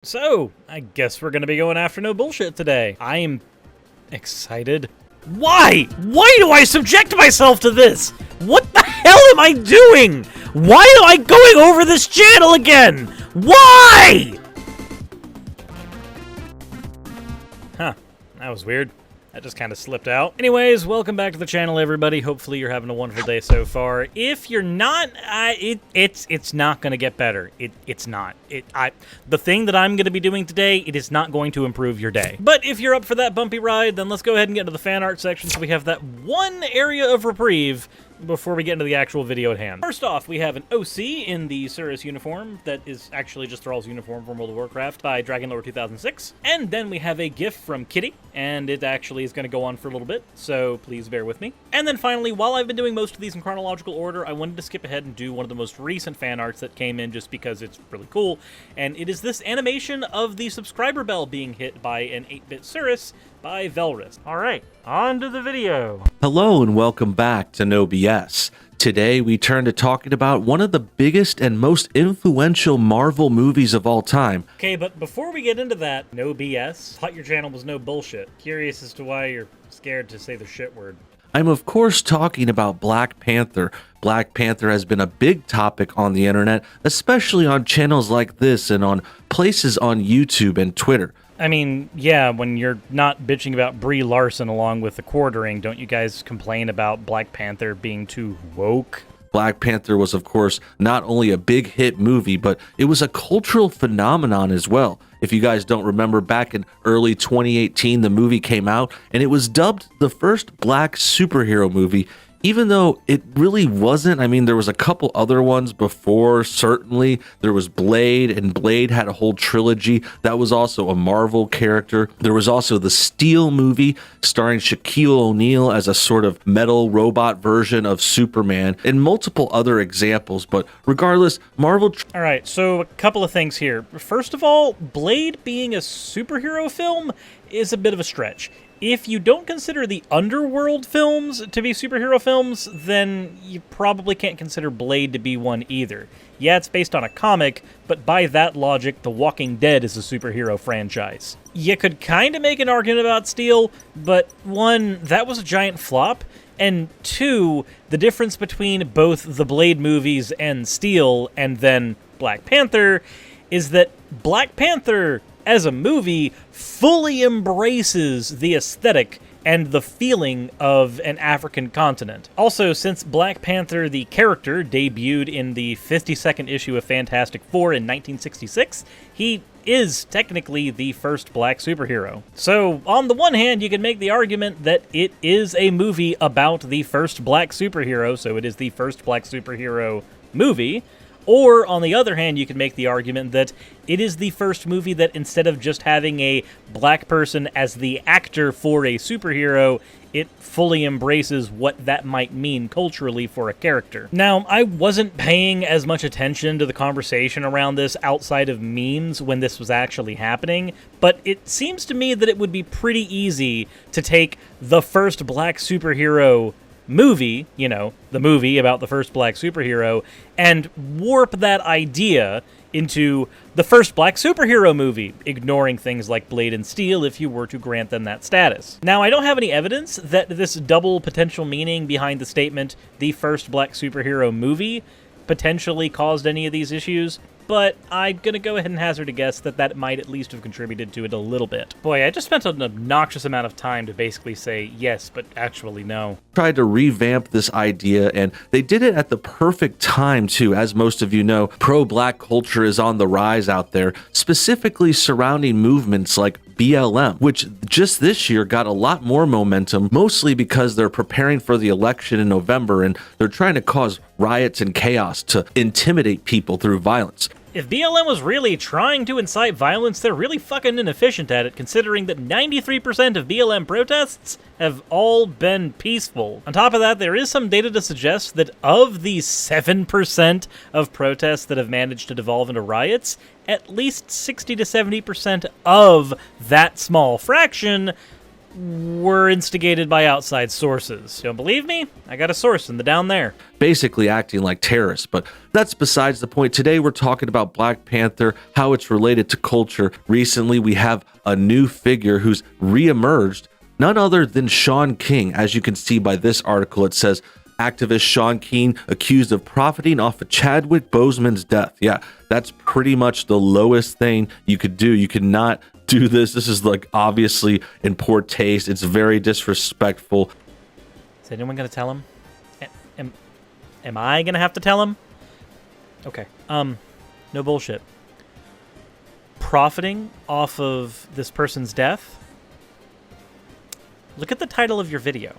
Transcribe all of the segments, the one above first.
So, I guess we're gonna be going after no bullshit today. I am excited. Why? Why do I subject myself to this? What the hell am I doing? Why am I going over this channel again? Why? Huh, that was weird. That just kind of slipped out. Anyways, welcome back to the channel, everybody. Hopefully you're having a wonderful day so far. If you're not, it's not going to get better. It's not. The thing that I'm going to be doing today, it is not going to improve your day. But if you're up for that bumpy ride, then let's go ahead and get into the fan art section so we have that one area of reprieve before we get into the actual video at hand. First off, we have an OC in the Suris uniform that is actually just Thrall's uniform from World of Warcraft by Dragonlord 2006. And then we have a GIF from Kitty, and it actually is going to go on for a little bit, so please bear with me. And then finally, while I've been doing most of these in chronological order, I wanted to skip ahead and do one of the most recent fan arts that came in just because it's really cool, and it is this animation of the subscriber bell being hit by an 8-bit Suris by Velris. Alright, on to the video. Hello and welcome back to No BS. Today we turn to talking about one of the biggest and most influential Marvel movies of all time. Okay, but before we get into that, no BS, thought your channel was no bullshit. Curious as to why you're scared to say the shit word. I'm of course talking about Black Panther. Black Panther has been a big topic on the internet, especially on channels like this and on places on YouTube and Twitter. I mean, yeah, when you're not bitching about Brie Larson along with the quartering, don't you guys complain about Black Panther being too woke? Black Panther was, of course, not only a big hit movie, but it was a cultural phenomenon as well. If you guys don't remember, back in early 2018, the movie came out, and it was dubbed the first black superhero movie, even though it really wasn't. I mean, there was a couple other ones before, certainly. There was Blade, and Blade had a whole trilogy. That was also a Marvel character. There was also the Steel movie, starring Shaquille O'Neal as a sort of metal robot version of Superman, and multiple other examples. But regardless, Marvel... All right, so a couple of things here. First of all, Blade being a superhero film is a bit of a stretch. If you don't consider the Underworld films to be superhero films, then you probably can't consider Blade to be one either. Yeah, it's based on a comic, but by that logic, The Walking Dead is a superhero franchise. You could kind of make an argument about Steel, but one, that was a giant flop, and two, the difference between both the Blade movies and Steel and then Black Panther is that Black Panther, as a movie, fully embraces the aesthetic and the feeling of an African continent. Also, since Black Panther, the character, debuted in the 52nd issue of Fantastic Four in 1966, he is technically the first black superhero. So, on the one hand, you can make the argument that it is a movie about the first black superhero, so it is the first black superhero movie. Or, on the other hand, you can make the argument that it is the first movie that, instead of just having a black person as the actor for a superhero, it fully embraces what that might mean culturally for a character. Now, I wasn't paying as much attention to the conversation around this outside of memes when this was actually happening, but it seems to me that it would be pretty easy to take the first black superhero movie, you know, the movie about the first black superhero, and warp that idea into the first black superhero movie, ignoring things like Blade and Steel if you were to grant them that status. Now, I don't have any evidence that this double potential meaning behind the statement, the first black superhero movie, potentially caused any of these issues, but I'm going to go ahead and hazard a guess that that might at least have contributed to it a little bit. Boy, I just spent an obnoxious amount of time to basically say yes, but actually no. Tried to revamp this idea, and they did it at the perfect time too. As most of you know, pro-black culture is on the rise out there, specifically surrounding movements like BLM, which just this year got a lot more momentum, mostly because they're preparing for the election in November and they're trying to cause riots and chaos to intimidate people through violence. If BLM was really trying to incite violence, they're really fucking inefficient at it, considering that 93% of BLM protests have all been peaceful. On top of that, there is some data to suggest that of the 7% of protests that have managed to devolve into riots, at least 60 to 70% of that small fraction were instigated by outside sources. You don't believe me? I got a source in the down there. Basically acting like terrorists, but that's besides the point. Today we're talking about Black Panther, how it's related to culture. Recently we have a new figure who's reemerged, none other than Sean King. As you can see by this article, it says, activist Sean King accused of profiting off of Chadwick Boseman's death. Yeah, that's pretty much the lowest thing you could do. You could not do this. This is like obviously in poor taste. It's very disrespectful. Is anyone going to tell him? Am I going to have to tell him? Okay. No bullshit. Profiting off of this person's death? Look at the title of your video.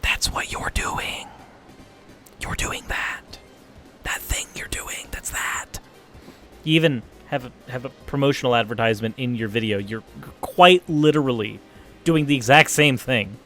That's what you're doing. You're doing that. That thing you're doing, that's that. You even have a promotional advertisement in your video. You're quite literally doing the exact same thing.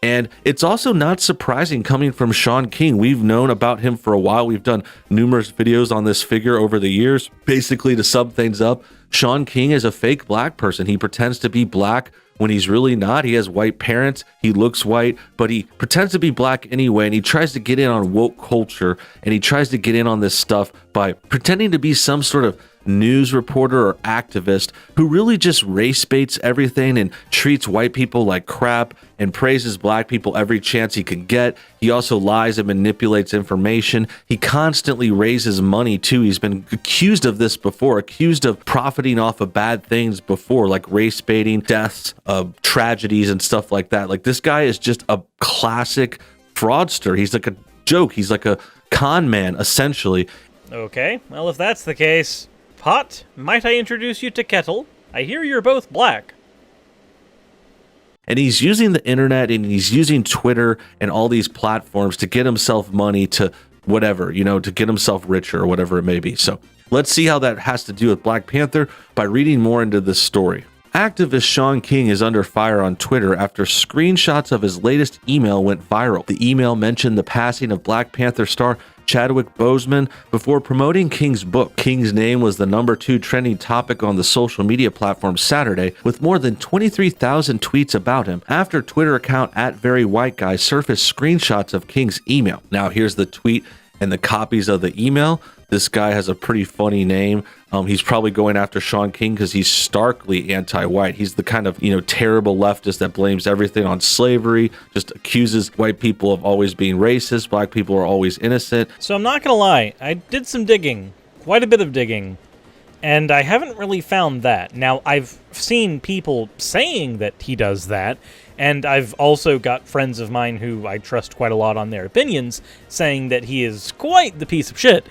And it's also not surprising coming from Sean King. We've known about him for a while. We've done numerous videos on this figure over the years. Basically, to sum things up, Sean King is a fake black person. He pretends to be black when he's really not. He has white parents. He looks white, but he pretends to be black anyway. And he tries to get in on woke culture. And he tries to get in on this stuff by pretending to be some sort of news reporter or activist who really just race baits everything and treats white people like crap and praises black people every chance he can get. He also lies and manipulates information. He constantly raises money too. He's been accused of this before, accused of profiting off of bad things before, like race baiting, deaths, tragedies and stuff like that. Like, this guy is just a classic fraudster. He's like a joke. He's like a con man, essentially. Okay, well, if that's the case, Pot, might I introduce you to Kettle? I hear you're both black. And he's using the internet and he's using Twitter and all these platforms to get himself money to whatever, to get himself richer or whatever it may be. So let's see how that has to do with Black Panther by reading more into this story. Activist Sean King is under fire on Twitter after screenshots of his latest email went viral. The email mentioned the passing of Black Panther star Chadwick Boseman before promoting King's book. King's name was the #2 trending topic on the social media platform Saturday, with more than 23,000 tweets about him after Twitter account @VeryWhiteGuy surfaced screenshots of King's email. Now here's the tweet and the copies of the email. This guy has a pretty funny name. He's probably going after Sean King because he's starkly anti-white. He's the kind of, terrible leftist that blames everything on slavery, just accuses white people of always being racist. Black people are always innocent. So I'm not going to lie. I did some digging, quite a bit of digging, and I haven't really found that. Now, I've seen people saying that he does that, and I've also got friends of mine who I trust quite a lot on their opinions saying that he is quite the piece of shit.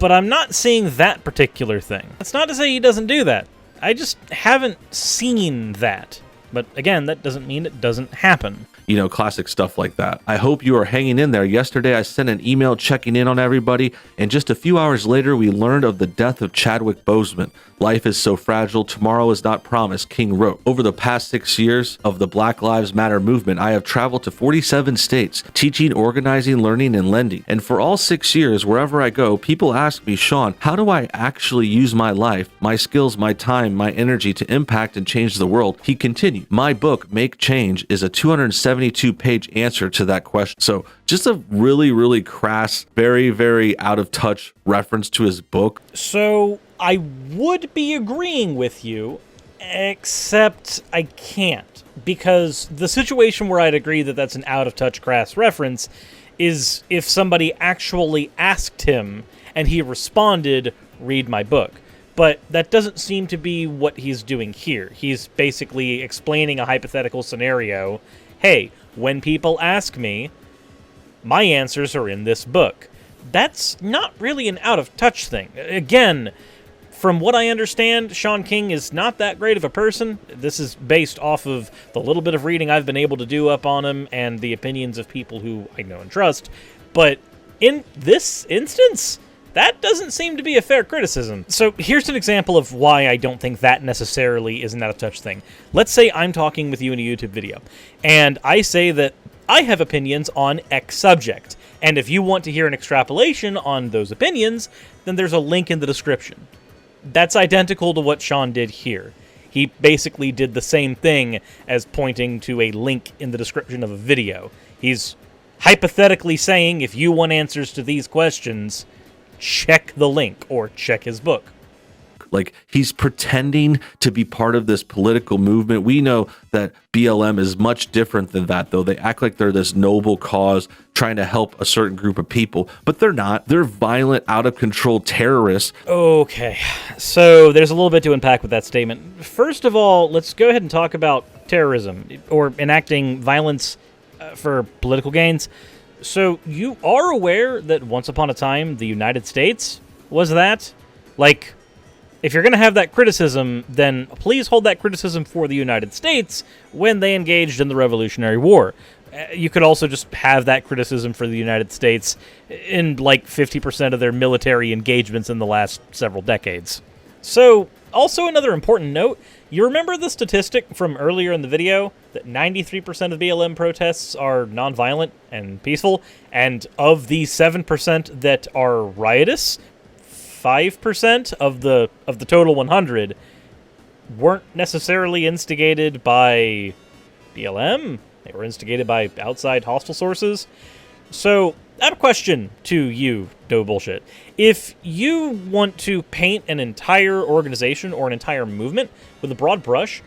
But I'm not seeing that particular thing. That's not to say he doesn't do that. I just haven't seen that. But again, that doesn't mean it doesn't happen. Classic stuff like that. I hope you are hanging in there. Yesterday, I sent an email checking in on everybody, and just a few hours later, we learned of the death of Chadwick Boseman. Life is so fragile, tomorrow is not promised, King wrote. Over the past 6 years of the Black Lives Matter movement, I have traveled to 47 states, teaching, organizing, learning, and lending. And for all 6 years, wherever I go, people ask me, Sean, how do I actually use my life, my skills, my time, my energy to impact and change the world? He continued, my book, Make Change, is a 272-page answer to that question. So just a really, really crass, very, very out of touch reference to his book. So I would be agreeing with you, except I can't. Because the situation where I'd agree that that's an out of touch, crass reference is if somebody actually asked him and he responded, read my book. But that doesn't seem to be what he's doing here. He's basically explaining a hypothetical scenario. Hey, when people ask me, my answers are in this book. That's not really an out-of-touch thing. Again, from what I understand, Sean King is not that great of a person. This is based off of the little bit of reading I've been able to do up on him and the opinions of people who I know and trust. But in this instance, that doesn't seem to be a fair criticism. So here's an example of why I don't think that necessarily is an out-of-touch thing. Let's say I'm talking with you in a YouTube video, and I say that I have opinions on X subject. And if you want to hear an extrapolation on those opinions, then there's a link in the description. That's identical to what Sean did here. He basically did the same thing as pointing to a link in the description of a video. He's hypothetically saying, if you want answers to these questions, check the link or check his book. Like, he's pretending to be part of this political movement. We know that BLM is much different than that, though. They act like they're this noble cause trying to help a certain group of people, but they're not. They're violent, out-of-control terrorists. Okay, so there's a little bit to unpack with that statement. First of all, let's go ahead and talk about terrorism, or enacting violence for political gains. So you are aware that once upon a time, the United States was that? Like, if you're going to have that criticism, then please hold that criticism for the United States when they engaged in the Revolutionary War. You could also just have that criticism for the United States in like 50% of their military engagements in the last several decades. So, also another important note, you remember the statistic from earlier in the video that 93% of BLM protests are nonviolent and peaceful, and of the 7% that are riotous, 5% of the total 100 weren't necessarily instigated by BLM. They were instigated by outside hostile sources. So, I have a question to you, no bullshit. If you want to paint an entire organization or an entire movement with a broad brush,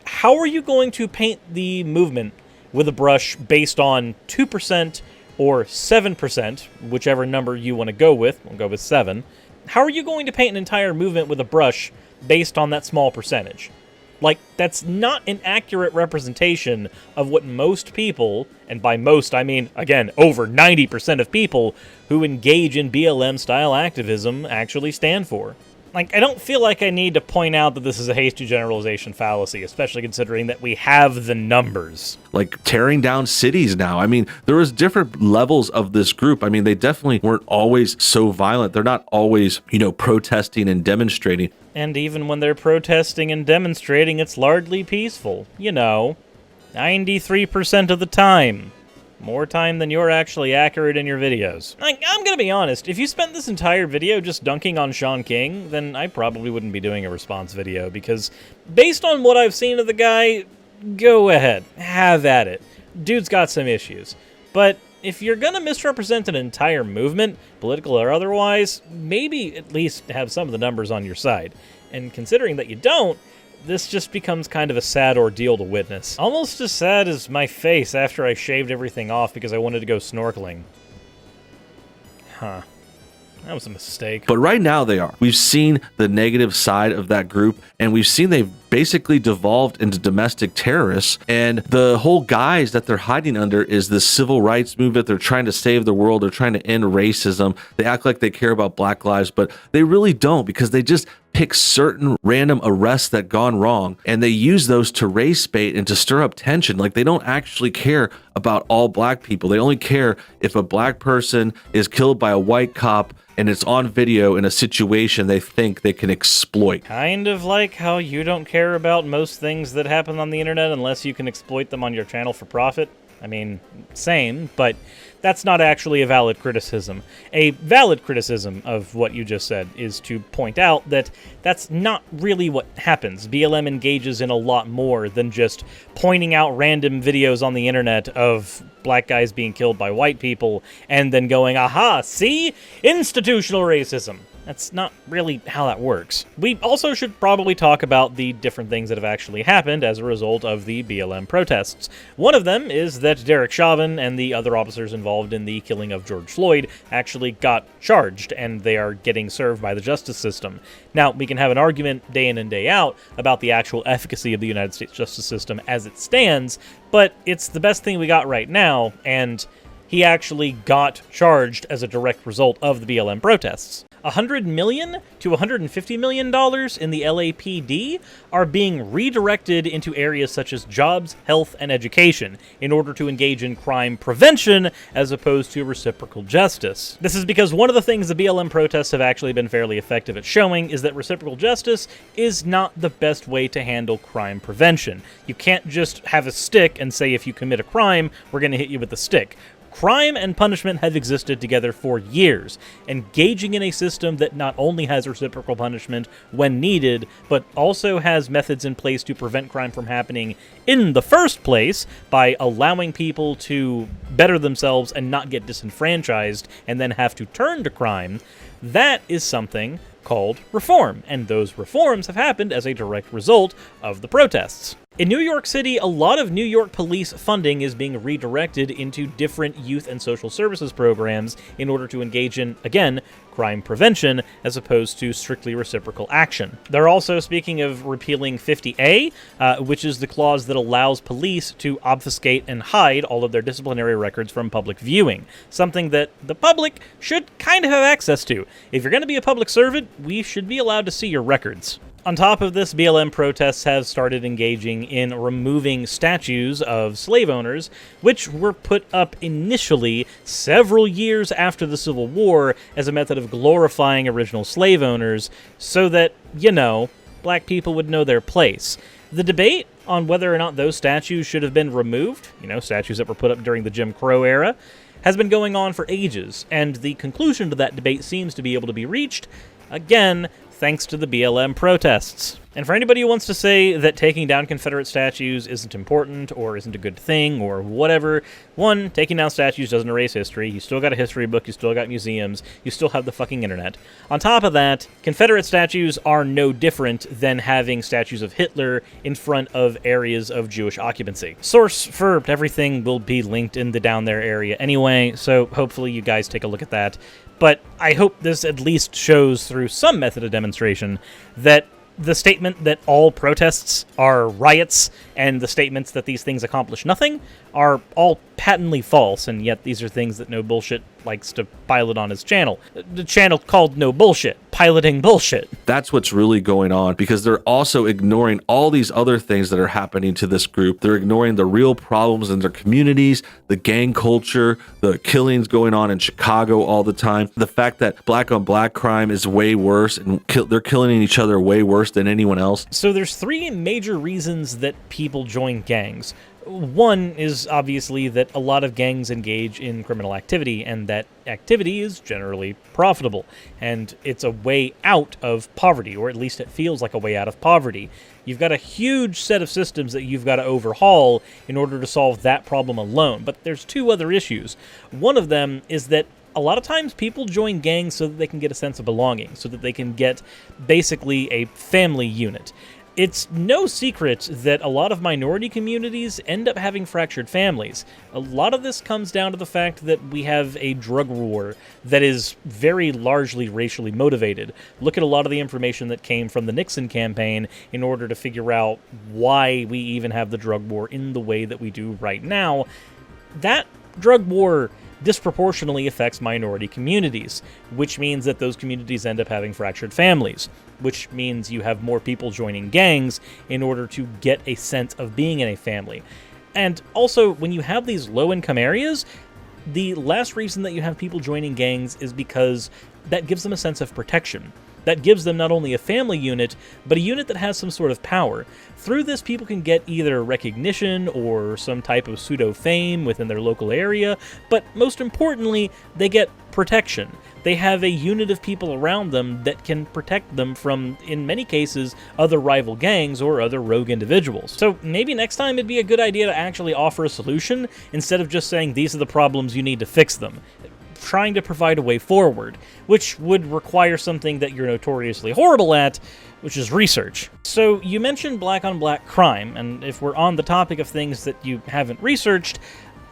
how are you going to paint the movement with a brush based on 2% or 7%, whichever number you want to go with? We'll go with 7. How are you going to paint an entire movement with a brush based on that small percentage? Like, that's not an accurate representation of what most people, and by most I mean, again, over 90% of people who engage in BLM-style activism actually stand for. Like, I don't feel like I need to point out that this is a hasty generalization fallacy, especially considering that we have the numbers. Like, tearing down cities now. I mean, there was different levels of this group. I mean, they definitely weren't always so violent. They're not always, protesting and demonstrating. And even when they're protesting and demonstrating, it's largely peaceful. 93% of the time. More time than you're actually accurate in your videos. I'm gonna be honest, if you spent this entire video just dunking on Sean King, then I probably wouldn't be doing a response video, because based on what I've seen of the guy, go ahead, have at it. Dude's got some issues. But if you're gonna misrepresent an entire movement, political or otherwise, maybe at least have some of the numbers on your side. And considering that you don't, this just becomes kind of a sad ordeal to witness. Almost as sad as my face after I shaved everything off because I wanted to go snorkeling. Huh. That was a mistake. But right now they are. We've seen the negative side of that group, and we've seen they've basically devolved into domestic terrorists, and the whole guise that they're hiding under is this civil rights movement. They're trying to save the world. They're trying to end racism. They act like they care about Black lives, but they really don't, because they just pick certain random arrests that gone wrong, and they use those to race bait and to stir up tension. Like, they don't actually care about all Black people. They only care if a Black person is killed by a white cop and it's on video in a situation they think they can exploit. Kind of like how you don't care about most things that happen on the internet unless you can exploit them on your channel for profit. I mean, same, but that's not actually a valid criticism. A valid criticism of what you just said is to point out that that's not really what happens. BLM engages in a lot more than just pointing out random videos on the internet of Black guys being killed by white people and then going, aha, see? Institutional racism. That's not really how that works. We also should probably talk about the different things that have actually happened as a result of the BLM protests. One of them is that Derek Chauvin and the other officers involved in the killing of George Floyd actually got charged, and they are getting served by the justice system. Now, we can have an argument day in and day out about the actual efficacy of the United States justice system as it stands, but it's the best thing we got right now, and he actually got charged as a direct result of the BLM protests. $100 million to $150 million in the LAPD are being redirected into areas such as jobs, health, and education in order to engage in crime prevention as opposed to reciprocal justice. This is because one of the things the BLM protests have actually been fairly effective at showing is that reciprocal justice is not the best way to handle crime prevention. You can't just have a stick and say if you commit a crime, we're going to hit you with a stick. Crime and punishment have existed together for years, engaging in a system that not only has reciprocal punishment when needed, but also has methods in place to prevent crime from happening in the first place by allowing people to better themselves and not get disenfranchised and then have to turn to crime. That is something called reform, and those reforms have happened as a direct result of the protests. In New York City, a lot of New York police funding is being redirected into different youth and social services programs in order to engage in, again, crime prevention as opposed to strictly reciprocal action. They're also speaking of repealing 50A, which is the clause that allows police to obfuscate and hide all of their disciplinary records from public viewing, something that the public should kind of have access to. If you're going to be a public servant, we should be allowed to see your records. On top of this, BLM protests have started engaging in removing statues of slave owners, which were put up initially several years after the Civil War as a method of glorifying original slave owners so that, black people would know their place. The debate on whether or not those statues should have been removed, statues that were put up during the Jim Crow era, has been going on for ages, and the conclusion to that debate seems to be able to be reached, again, thanks to the BLM protests. And for anybody who wants to say that taking down Confederate statues isn't important or isn't a good thing or whatever, one, taking down statues doesn't erase history. You still got a history book, you still got museums, you still have the fucking internet. On top of that, Confederate statues are no different than having statues of Hitler in front of areas of Jewish occupancy. Source for everything will be linked in the down there area anyway, so hopefully you guys take a look at that. But I hope this at least shows through some method of demonstration that the statement that all protests are riots and the statements that these things accomplish nothing are all patently false, and yet these are things that No Bullshit likes to pilot on his channel. The channel called No Bullshit, piloting bullshit. That's what's really going on, because they're also ignoring all these other things that are happening to this group. They're ignoring the real problems in their communities, the gang culture, the killings going on in Chicago all the time, the fact that black on black crime is way worse and they're killing each other way worse than anyone else. So there's three major reasons that people join gangs. One is obviously that a lot of gangs engage in criminal activity, and that activity is generally profitable, and it's a way out of poverty, or at least it feels like a way out of poverty. You've got a huge set of systems that you've got to overhaul in order to solve that problem alone, but there's two other issues. One of them is that a lot of times people join gangs so that they can get a sense of belonging, so that they can get basically a family unit. It's no secret that a lot of minority communities end up having fractured families. A lot of this comes down to the fact that we have a drug war that is very largely racially motivated. Look at a lot of the information that came from the Nixon campaign in order to figure out why we even have the drug war in the way that we do right now. That drug war disproportionately affects minority communities, which means that those communities end up having fractured families, which means you have more people joining gangs in order to get a sense of being in a family. And also, when you have these low-income areas, the last reason that you have people joining gangs is because that gives them a sense of protection. That gives them not only a family unit, but a unit that has some sort of power. Through this, people can get either recognition or some type of pseudo-fame within their local area, but most importantly, they get protection. They have a unit of people around them that can protect them from, in many cases, other rival gangs or other rogue individuals. So maybe next time it'd be a good idea to actually offer a solution instead of just saying these are the problems, you need to fix them. Trying to provide a way forward, which would require something that you're notoriously horrible at, which is research. So you mentioned black on black crime, and if we're on the topic of things that you haven't researched,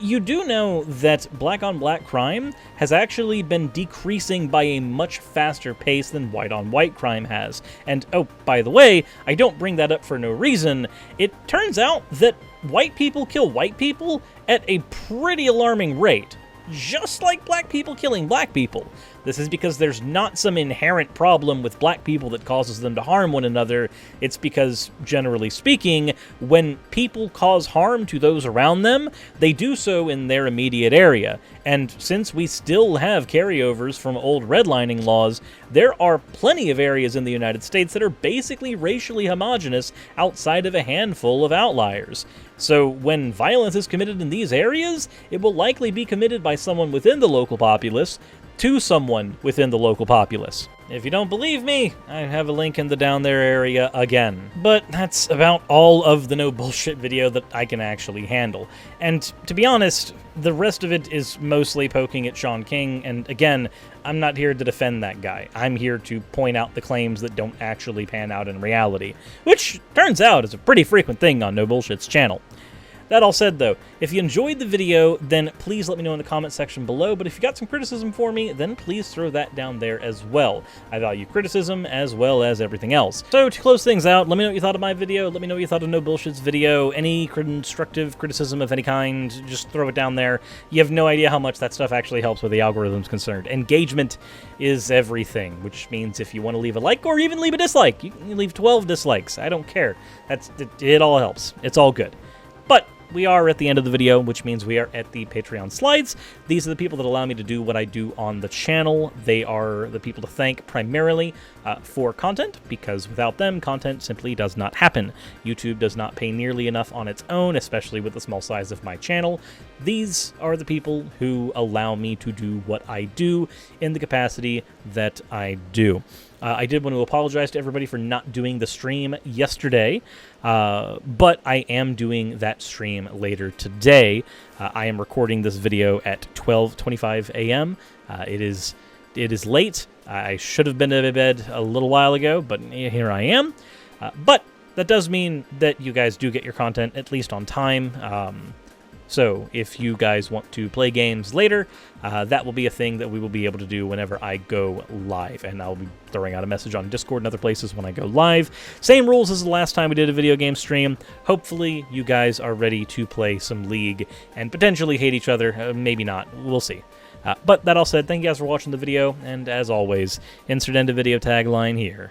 you do know that black on black crime has actually been decreasing by a much faster pace than white on white crime has. And oh, by the way, I don't bring that up for no reason. It turns out that white people kill white people at a pretty alarming rate. Just like black people killing black people. This is because there's not some inherent problem with black people that causes them to harm one another. It's because, generally speaking, when people cause harm to those around them, they do so in their immediate area. And since we still have carryovers from old redlining laws, there are plenty of areas in the United States that are basically racially homogenous outside of a handful of outliers. So when violence is committed in these areas, it will likely be committed by someone within the local populace to someone within the local populace. If you don't believe me, I have a link in the down there area again. But that's about all of the no bullshit video that I can actually handle. And to be honest, the rest of it is mostly poking at Sean King, and again, I'm not here to defend that guy. I'm here to point out the claims that don't actually pan out in reality, which turns out is a pretty frequent thing on No Bullshit's channel. That all said, though, if you enjoyed the video, then please let me know in the comment section below, but if you got some criticism for me, then please throw that down there as well. I value criticism as well as everything else. So, to close things out, let me know what you thought of my video, let me know what you thought of No Bullshit's video, any constructive criticism of any kind, just throw it down there. You have no idea how much that stuff actually helps where the algorithm's concerned. Engagement is everything, which means if you want to leave a like or even leave a dislike, you can leave 12 dislikes, I don't care. It all helps. It's all good. But we are at the end of the video, which means we are at the Patreon slides. These are the people that allow me to do what I do on the channel. They are the people to thank primarily for content, because without them, content simply does not happen. YouTube does not pay nearly enough on its own, especially with the small size of my channel. These are the people who allow me to do what I do in the capacity that I do. I did want to apologize to everybody for not doing the stream yesterday, but I am doing that stream later today. I am recording this video at 12:25 a.m. It is late. I should have been to bed a little while ago, but here I am. But that does mean that you guys do get your content at least on time. So if you guys want to play games later, that will be a thing that we will be able to do whenever I go live, and I'll be throwing out a message on Discord and other places when I go live. Same rules as the last time we did a video game stream. Hopefully you guys are ready to play some League and potentially hate each other. Maybe not. We'll see. But that all said, thank you guys for watching the video, and as always, insert end of video tagline here.